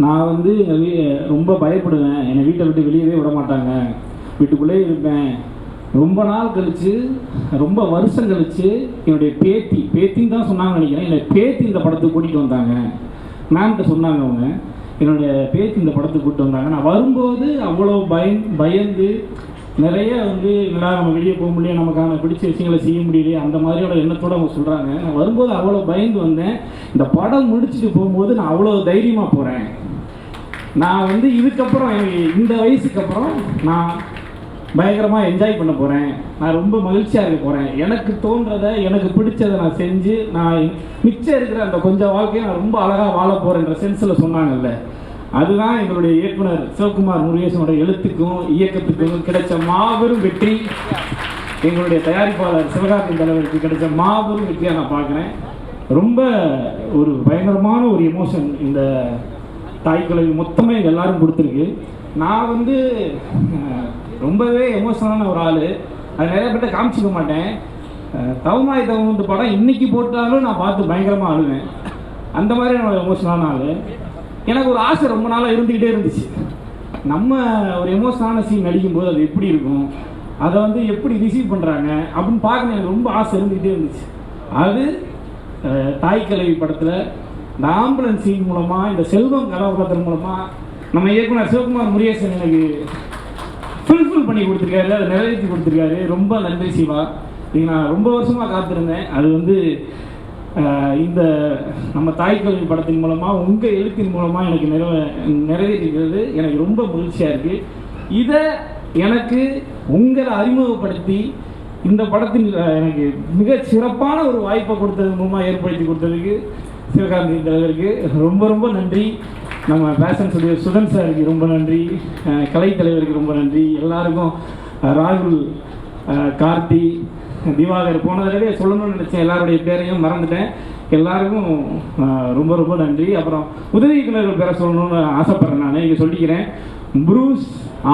நான் வந்து ரொம்ப பயப்படுவேன், என்னை வீட்டை விட்டு வெளியவே விட மாட்டாங்க, வீட்டுக்குள்ளே இருப்பேன். ரொம்ப நாள் கழித்து, ரொம்ப வருஷம் கழித்து என்னுடைய பேத்தின்னு தான் சொன்னாங்கன்னு நினைக்கிறேன், என்னுடைய பேத்தி இந்த படத்துக்கு கூட்டிகிட்டு வந்தாங்க. மேம்கிட்ட சொன்னாங்க அவங்க, என்னுடைய பேத்தி இந்த படத்துக்கு கூப்பிட்டு வந்தாங்க. நான் வரும்போது அவ்வளோ பயந்து நிறைய வந்து இல்லைடா நம்ம வெளியே போக முடியல, நமக்கான பிடிச்ச விஷயங்களை செய்ய முடியலையே, அந்த மாதிரியோட எண்ணத்தோடு அவங்க சொல்கிறாங்க. நான் வரும்போது அவ்வளோ பயந்து வந்தேன். இந்த படம் முடிச்சுட்டு போகும்போது நான் அவ்வளோ தைரியமாக போகிறேன். நான் வந்து இதுக்கப்புறம் இந்த வயசுக்கு அப்புறம் நான் பயங்கரமாக என்ஜாய் பண்ண போகிறேன். நான் ரொம்ப மகிழ்ச்சியாக இருக்க போகிறேன். எனக்கு தோன்றதை, எனக்கு பிடிச்சதை நான் செஞ்சு, நான் மிச்சம் இருக்கிற அந்த கொஞ்சம் வாழ்க்கையை நான் ரொம்ப அழகாக வாழ போகிறேன்ற சென்ஸில் சொன்னாங்கல்ல, அதுதான் எங்களுடைய இயக்குனர் சிவகுமார் முருகேசனோட எழுத்துக்கும் இயக்கத்துக்கும் கிடைச்ச மாபெரும் வெற்றி. எங்களுடைய தயாரிப்பாளர் சிவகார்த்திகேயன் தலைவருக்கு கிடைச்ச மாபெரும் வெற்றியாக நான் பார்க்குறேன். ரொம்ப ஒரு பயங்கரமான ஒரு எமோஷன் இந்த தாய்க்கலை மொத்தமே எல்லாரும் கொடுத்துருக்கு. நான் வந்து ரொம்பவே எமோஷனலான ஒரு ஆள், அது நிறைய பேர்ட்ட காமிச்சிக்க மாட்டேன். தவமாய் தவம் படம் இன்னைக்கு போட்டாலும் நான் பார்த்து பயங்கரமாக அழுவேன். அந்த மாதிரி நான் எமோஷனலான ஆள். எனக்கு ஒரு ஆசை ரொம்ப நாளாக இருந்துக்கிட்டே இருந்துச்சு, நம்ம ஒரு எமோஷனலான சீன் நடிக்கும்போது அது எப்படி இருக்கும், அதை வந்து எப்படி ரிசீவ் பண்ணுறாங்க அப்படின்னு பார்க்கணும், எனக்கு ரொம்ப ஆசை இருந்துக்கிட்டே இருந்துச்சு. அது தாய்க்கலை படத்தில் இந்த ஆம்புலன்ஸ் சீன் மூலமாக, இந்த செல்வம் கதாபாத்திரம் மூலமாக நம்ம இயக்குனர் சிவகுமார் முருகேசன் எனக்கு ஃபுல்ஃபில் பண்ணி கொடுத்துருக்காரு, அதை நிறைவேற்றி கொடுத்துருக்காரு. ரொம்ப நன்றி சிவா. இது நான் ரொம்ப வருஷமாக காத்திருந்தேன். அது வந்து இந்த நம்ம தாய்க்கல்வி படத்தின் மூலமாக, உங்கள் எழுத்தின் மூலமாக எனக்கு நிறைவேற்றிக்கிறது எனக்கு ரொம்ப மகிழ்ச்சியாக இருக்குது. இதை எனக்கு உங்களை அறிமுகப்படுத்தி இந்த படத்தில் எனக்கு மிக சிறப்பான ஒரு வாய்ப்பை கொடுத்தது மூலமாக ஏற்படுத்தி கொடுத்ததுக்கு சிவகார்த்திகேயன் தலைவருக்கு ரொம்ப ரொம்ப நன்றி. நம்ம பேஷன் ஸ்டுடியோ சுதன் சாருக்கு ரொம்ப நன்றி, கலை தலைவருக்கு ரொம்ப நன்றி, எல்லாருக்கும், ராகுல், கார்த்தி, திவாகர், போன தடவை சொல்லணும்னு நினச்சேன், எல்லாருடைய பேரையும் மறந்துட்டேன். எல்லாருக்கும் ரொம்ப ரொம்ப நன்றி. அப்புறம் உதவி இயக்குநர்கள் பேரை சொல்லணும்னு ஆசைப்பட்றேன். நான் இங்கே சொல்லிக்கிறேன். புரூஸ்,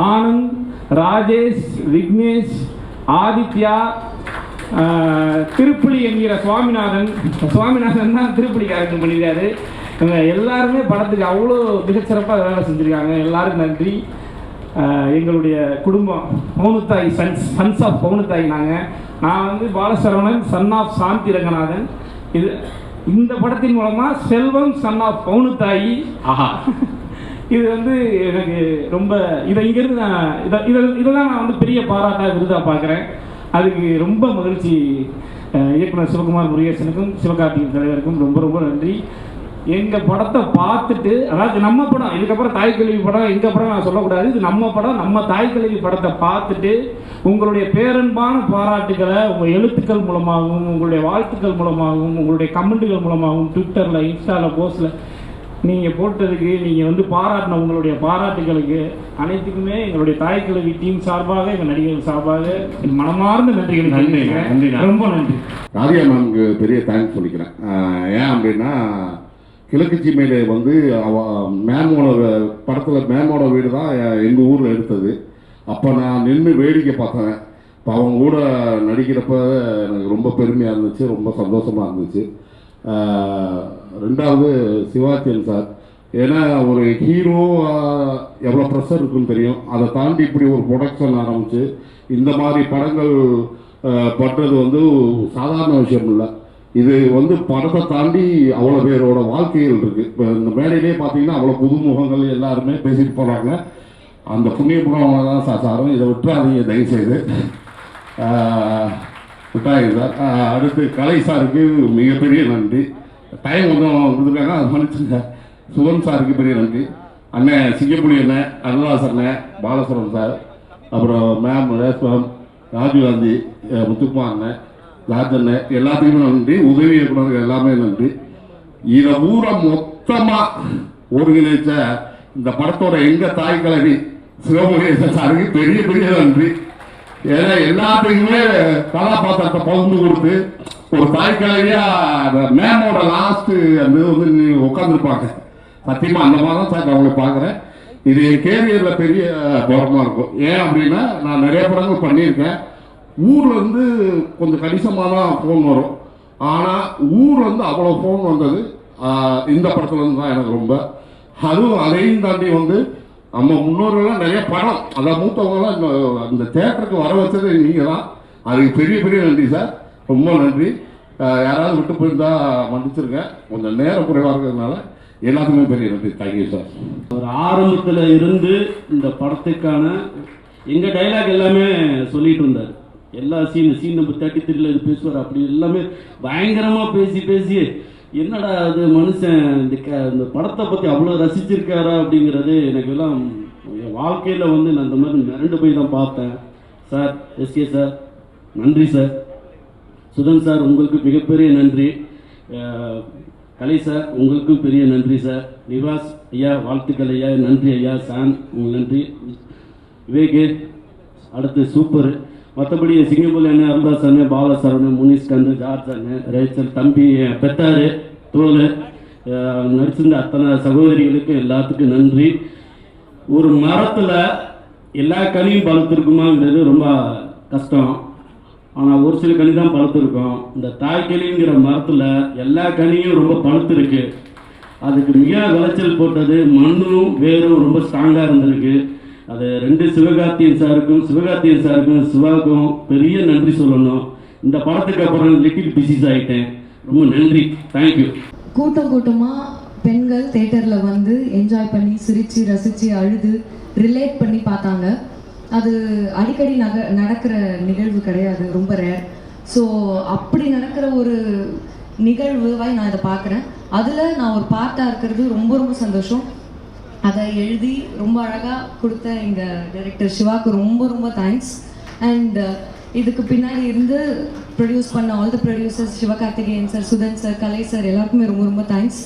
ஆனந்த், ராஜேஷ், விக்னேஷ், ஆதித்யா, திருப்புலி என்கிற சுவாமிநாதன் தான் திருப்புலி கேரக்டர் பண்ணியிருக்காரு. இவங்க எல்லாருமே படத்துக்கு அவ்வளோ மிகச்சிறப்பாக வேலை செஞ்சுருக்காங்க. எல்லாருக்கும் நன்றி. எங்களுடைய குடும்பம் பவுனுத்தாய் சன்ஸ் ஆஃப் பவுனுத்தாய். நான் வந்து பாலசரவணன், சன் ஆஃப் சாந்தி ரங்கநாதன். இந்த படத்தின் மூலமாக செல்வம் சன் ஆஃப் பவுனுத்தாயி. ஆஹா, இது வந்து எனக்கு ரொம்ப இங்கேருந்து இதெல்லாம் நான் வந்து பெரிய பாராட்டாக விருதாக பார்க்குறேன். அதுக்கு ரொம்ப மகிழ்ச்சி. இயக்குனர் சிவகுமார் முருகேசனுக்கும் சிவகார்த்திகேயன் தலைவருக்கும் ரொம்ப ரொம்ப நன்றி. எங்கள் படத்தை பார்த்துட்டு, அதாவது நம்ம படம், இதுக்கப்புறம் தாய்க்கல்வி படம் எங்கள் படம் நான் சொல்லக்கூடாது, இது நம்ம படம், நம்ம தாய்க்கல்வி படத்தை பார்த்துட்டு உங்களுடைய பேரன்பான பாராட்டுகளை உங்கள் எழுத்துக்கள் மூலமாகவும், உங்களுடைய வாழ்த்துக்கள் மூலமாகவும், உங்களுடைய கமெண்ட்டுகள் மூலமாகவும், ட்விட்டரில், இன்ஸ்டாவில், போஸ்ட்டில் நீங்கள் போட்டதுக்கு, நீங்கள் வந்து பாராட்டின உங்களுடைய பாராட்டுகளுக்கு அனைத்துக்குமே எங்களுடைய தாய்க்கல்வி டீம் சார்பாக, எங்கள் நடிகர்கள் சார்பாக மனமார்ந்த நன்றிகள். நன்றி, ரொம்ப நன்றி. ராதியா மேம்க்கு பெரிய தேங்க்ஸ் சொல்லிக்கிறேன். ஏன் அப்படின்னா, கிழக்கு சீமையில வந்து மேமோட படத்தில் மேமோட வீடு தான் எங்கள் ஊரில் எடுத்தது. அப்போ நான் நின்று வேடிக்கை பார்த்தேன். இப்போ அவங்க கூட நடிக்கிறப்ப எனக்கு ரொம்ப பெருமையாக இருந்துச்சு, ரொம்ப சந்தோஷமாக இருந்துச்சு. ரெண்டாவது சிவாத்தியன் சார், ஏன்னா ஒரு ஹீரோ எவ்வளோ ப்ரெஷர் இருக்குன்னு தெரியும். அதை தாண்டி இப்படி ஒரு ப்ரொடக்ஷன் ஆரம்பித்து இந்த மாதிரி படங்கள் பண்ணுறது வந்து சாதாரண விஷயம் இல்லை. இது வந்து படத்தை தாண்டி அவ்வளோ பேரோட வாழ்க்கைகள் இருக்குது. இப்போ இந்த மேடையிலே பார்த்தீங்கன்னா அவ்வளோ புதுமுகங்கள் எல்லாருமே பேசிட்டு போகிறாங்க. அந்த புண்ணியபுரம் தான் சாரும். இதை விட்டுறாதீங்க தயவுசெய்து, விட்டாங்க சார். அடுத்து கலை சாருக்கு மிகப்பெரிய நன்றி. டைம் கொஞ்சம் கொடுத்துருக்காங்க, அது மன்னிச்சுங்க. சுவன் சாருக்கு பெரிய நன்றி. அண்ணன் சிங்கப்புலி அண்ணன், அருணாசர் அண்ணன், பாலசுரன் சார், அப்புறம் ma'am race ma'am, Rajiv Gandhi, Muthukumar அண்ணன், ராஜண்ண, எல்லாத்துக்குமே நன்றி. உதவி இயக்குநர்கள் எல்லாமே நன்றி. இதை ஊரை மொத்தமாக ஒருங்கிணைச்ச இந்த படத்தோட எங்கள் தாய்க்கலை சிவமுருகேசன் சாருக்கு பெரிய பெரிய நன்றி. ஏன்னா எல்லாத்துக்குமே கதாபாத்திரத்தை பகிர்ந்து கொடுத்து ஒரு தாய்க்கலையா மேமோட லாஸ்ட்டு அந்த இது வந்து நீ உட்காந்துருப்பாங்க. சத்தியமாக அந்த மாதிரி தான் சார் அவங்களை பார்க்குறேன். இது என் கேரியரில் பெரிய கௌரவமாக இருக்கும். ஏன் அப்படின்னா, நான் நிறைய படங்கள் பண்ணியிருக்கேன். ஊர்லேருந்து கொஞ்சம் கணிசமாக தான் ஃபோன் வரும். ஆனால் ஊர்லேருந்து அவ்வளோ ஃபோன் வந்தது இந்த படத்துலேருந்து தான் எனக்கு ரொம்ப. அதுவும் அதையும் தாண்டி வந்து நம்ம முன்னோர்கள்லாம் நிறைய படம், அதான் மூத்தவங்கலாம் இந்த தேட்டருக்கு வர வச்சது நீங்கள் தான். அதுக்கு பெரிய பெரிய நன்றி சார், ரொம்ப நன்றி. யாராவது விட்டு போயிருந்தா மன்னிச்சிருக்கேன், கொஞ்சம் நேரம் குறைவாக இருக்கிறதுனால எல்லாத்துக்குமே பெரிய நன்றி. Thank you sir. ஒரு ஆரம்பத்தில் இருந்து இந்த படத்துக்கான எங்கள் டைலாக் எல்லாமே சொல்லிட்டு இருந்தார். எல்லா சீன் நம்பர் 33 இது பேசுவார். அப்படி எல்லாமே பயங்கரமாக பேசி என்னடா அது மனுஷன் இந்த படத்தை பற்றி அவ்வளோ ரசிச்சிருக்காரா அப்படிங்கிறது எனக்கு எல்லாம் என் வாழ்க்கையில் வந்து நான் இந்த மாதிரி மிரண்டு போய் தான் பார்த்தேன். சார், எஸ்கே சார் நன்றி சார். சுதன் சார் உங்களுக்கு மிகப்பெரிய நன்றி. கலை சார் உங்களுக்கும் பெரிய நன்றி சார். நிவாஸ் ஐயா வாழ்த்துக்கள் ஐயா, நன்றி ஐயா. சான் உங்களுக்கு நன்றி. விவேக்கு அடுத்து சூப்பர். மற்றபடி சிங்கப்பூர் அண்ணன், அருள்தாஸ் அண்ணன், பாலா அண்ணன், முனிஷ் கந்து, ஜார்ஜ் அண்ணன், ரேச்சல் தம்பி, பெத்தாரு, தோல், நடிச்சிருந்த அத்தனை சகோதரிகளுக்கும் எல்லாத்துக்கும் நன்றி. ஒரு மரத்தில் எல்லா கனியும் பழுத்திருக்குமாங்கிறது ரொம்ப கஷ்டம். ஆனால் ஒரு சில கனி தான் பழுத்திருக்கும். இந்த தாய்க்கிளிங்கிற மரத்தில் எல்லா கனியும் ரொம்ப பழுத்திருக்கு. அதுக்கு மிக விளைச்சல் போட்டது மண்ணும் வேரும் ரொம்ப ஸ்ட்ராங்காக இருந்திருக்கு. அது ரெண்டு சிவகார்த்தியன் சாருக்கும் சிவாவுக்கும் பெரிய நன்றி சொல்லணும். இந்த படத்துக்கு அப்புறம் லிட்டில் பிசிஸ் ஆகிட்டேன். ரொம்ப நன்றி, தேங்க்யூ. கூட்டமாக பெண்கள் தேட்டரில் வந்து என்ஜாய் பண்ணி சிரித்து ரசித்து அழுது ரிலேட் பண்ணி பார்த்தாங்க. அது அடிக்கடி நடக்கிற நிகழ்வு கிடையாது, ரொம்ப ரேர். ஸோ அப்படி நடக்கிற ஒரு நிகழ்வாய் நான் இதை பார்க்குறேன். அதில் நான் ஒரு பார்ட்டாக இருக்கிறது ரொம்ப ரொம்ப சந்தோஷம். அதை எழுதி ரொம்ப அழகாக கொடுத்த எங்கள் டைரக்டர் சிவாவுக்கு ரொம்ப ரொம்ப தேங்க்ஸ். அண்ட் இதுக்கு பின்னாடி இருந்து ப்ரொடியூஸ் பண்ண all the producers, Sivakarthikeyan sir, Sudhan sir, Kalai sir எல்லாருக்குமே ரொம்ப ரொம்ப தேங்க்ஸ்.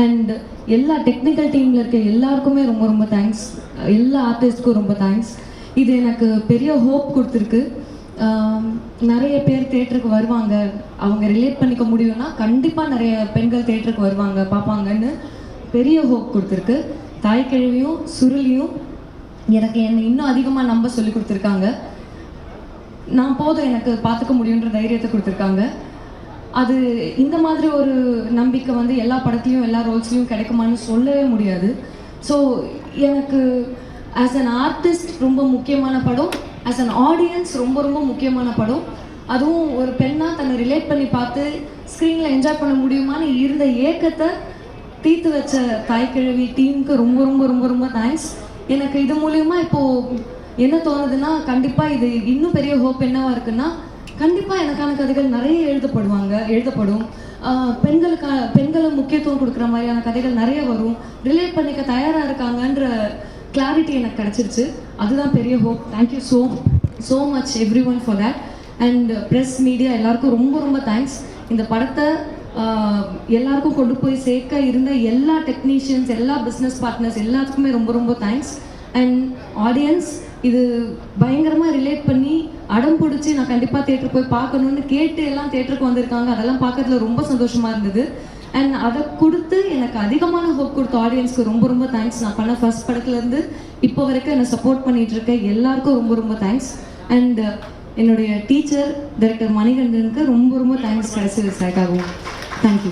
அண்ட் எல்லா டெக்னிக்கல் டீமில் இருக்க எல்லாருக்குமே ரொம்ப ரொம்ப தேங்க்ஸ். எல்லா ஆர்டிஸ்ட்க்கும் ரொம்ப தேங்க்ஸ். இது எனக்கு பெரிய ஹோப் கொடுத்துருக்கு. நிறைய பேர் தேட்டருக்கு வருவாங்க, அவங்க ரிலேட் பண்ணிக்க முடியும்னா கண்டிப்பாக நிறைய பெண்கள் தேட்டருக்கு வருவாங்க, பார்ப்பாங்கன்னு பெரிய ஹோப் கொடுத்துருக்கு. தாய்க்கிழவியும் சுருளியும் எனக்கு என்னை இன்னும் அதிகமாக நம்ப சொல்லி கொடுத்துருக்காங்க. நான் போதும் எனக்கு பார்த்துக்க முடியுன்ற தைரியத்தை கொடுத்துருக்காங்க. அது இந்த மாதிரி ஒரு நம்பிக்கை வந்து எல்லா படத்துலையும் எல்லா ரோல்ஸ்லையும் கிடைக்குமான்னு சொல்லவே முடியாது. ஸோ எனக்கு ஆஸ் அன் ஆர்டிஸ்ட் ரொம்ப முக்கியமான படம், ஆஸ் அன் ஆடியன்ஸ் ரொம்ப ரொம்ப முக்கியமான படம். அதுவும் ஒரு பெண்ணாக தன்னை ரிலேட் பண்ணி பார்த்து ஸ்க்ரீனில் என்ஜாய் பண்ண முடியுமான்னு இருந்த ஏக்கத்தை தீர்த்து வச்ச தாய்க்கிழவி டீமுக்கு ரொம்ப ரொம்ப ரொம்ப ரொம்ப தேங்க்ஸ். எனக்கு இது மூலயமா இப்போது என்ன தோணுதுன்னா, கண்டிப்பாக இது இன்னும் பெரிய ஹோப் என்னவா இருக்குன்னா, கண்டிப்பாக எனக்கான கதைகள் நிறைய எழுதப்படும். பெண்களை முக்கியத்துவம் கொடுக்குற மாதிரியான கதைகள் நிறைய வரும். ரிலேட் பண்ணிக்க தயாராக இருக்காங்கன்ற கிளாரிட்டி எனக்கு கிடச்சிருச்சு. அதுதான் பெரிய hope. Thank you so much every one for that. And press media எல்லாருக்கும் ரொம்ப ரொம்ப தேங்க்ஸ். இந்த படத்தை எல்லாருக்கும் கொண்டு போய் சேர்க்க இருந்த எல்லா டெக்னீஷியன்ஸ், எல்லா பிஸ்னஸ் பார்ட்னர்ஸ் எல்லாத்துக்குமே ரொம்ப ரொம்ப தேங்க்ஸ். அண்ட் ஆடியன்ஸ் இது பயங்கரமாக ரிலேட் பண்ணி அடம் பிடிச்சி நான் கண்டிப்பாக தேட்டருக்கு போய் பார்க்கணுன்னு கேட்டு எல்லாம் தேட்டருக்கு வந்திருக்காங்க. அதெல்லாம் பார்க்கறதுல ரொம்ப சந்தோஷமாக இருந்தது. அண்ட் அதை கொடுத்து எனக்கு அதிகமான ஹோப் கொடுத்த ஆடியன்ஸ்க்கு ரொம்ப ரொம்ப தேங்க்ஸ். நான் பண்ண ஃபர்ஸ்ட் படத்துலேருந்து இப்போ வரைக்கும் என்னை சப்போர்ட் பண்ணிகிட்டு இருக்கேன் எல்லாருக்கும் ரொம்ப ரொம்ப தேங்க்ஸ். அண்ட் என்னுடைய டீச்சர் டைரக்டர் மணிகண்டனுக்கு ரொம்ப ரொம்ப தேங்க்ஸ் கடைசி விசாக்காகவும். தேங்க்யூ.